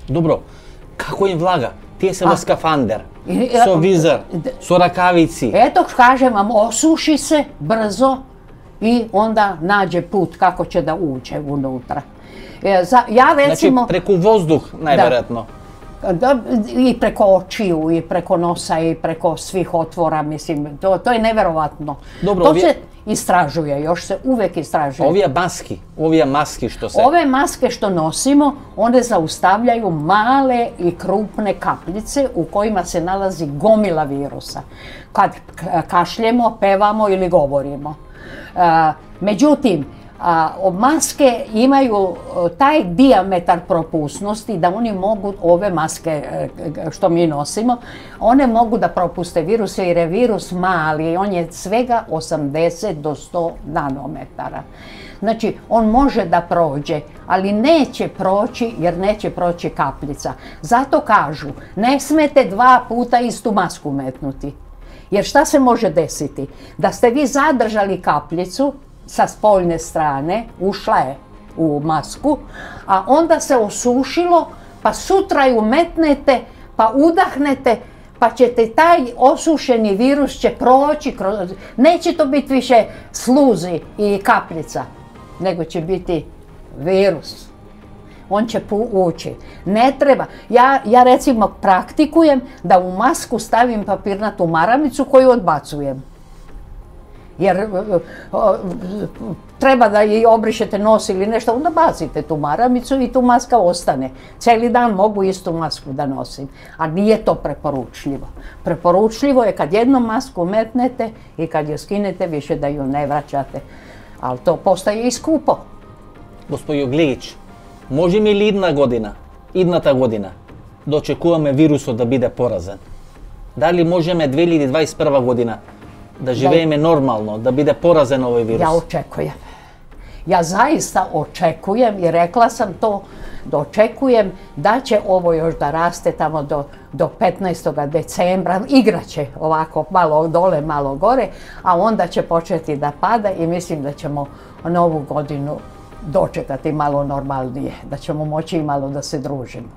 Dobro, kako im vlaga? Tije se v skafander, so vizor, so rakavici. Eto, kažem vam, osuši se brzo i onda nađe put kako će da uđe unutra. Ja recimo... Znači, preko vozduh, najvjerojatno. I preko očiju, i preko nosa, i preko svih otvora, mislim, to je neverovatno. To se istražuje, još se uvek istražuje. Ove maski što se... Ove maske što nosimo, one zaustavljaju male i krupne kapljice u kojima se nalazi gomila virusa. Kad kašljemo, pevamo ili govorimo. Međutim, maske imaju taj dijametar propusnosti da oni mogu, ove maske što mi nosimo, one mogu da propuste viruse jer je virus mali, on je svega 80 do 100 nanometara. Znači, on može da prođe, ali neće proći jer neće proći kapljica. Zato kažu, ne smete 2 puta istu masku metnuti. Jer šta se može desiti? Da ste vi zadržali kapljicu sa spoljne strane, ušla je u masku, a onda se osušilo, pa sutra ju metnete, pa udahnete, pa ćete taj osušeni virus će proći, neće to biti više sluzi i kapljica, nego će biti virus. On će ući. Ne treba. Ja recimo praktikujem da u masku stavim papirnatu maramicu koju odbacujem. Jer treba da i obrišete nos ili nešto, onda bacite tu maramicu i tu maska ostane. Cijeli dan mogu istu masku da nosim, a nije to preporučljivo. Preporučljivo je kad jednu masku metnete i kad je skinete više da ju ne vraćate. Ali to postaje i skupo. Gospodin Gligić, može mi li idната година, да очекуваме вирусот да биде поразен? Дали можеме 2021 година da živimo normalno, da bude porazen ovaj virus? Ja očekujem. Ja zaista očekujem i rekla sam to, da očekujem da će ovo još da raste tamo do 15. decembra. Igraće ovako malo dole, malo gore, a onda će početi da pada i mislim da ćemo novu godinu dočekati malo normalnije, da ćemo moći i malo da se družimo.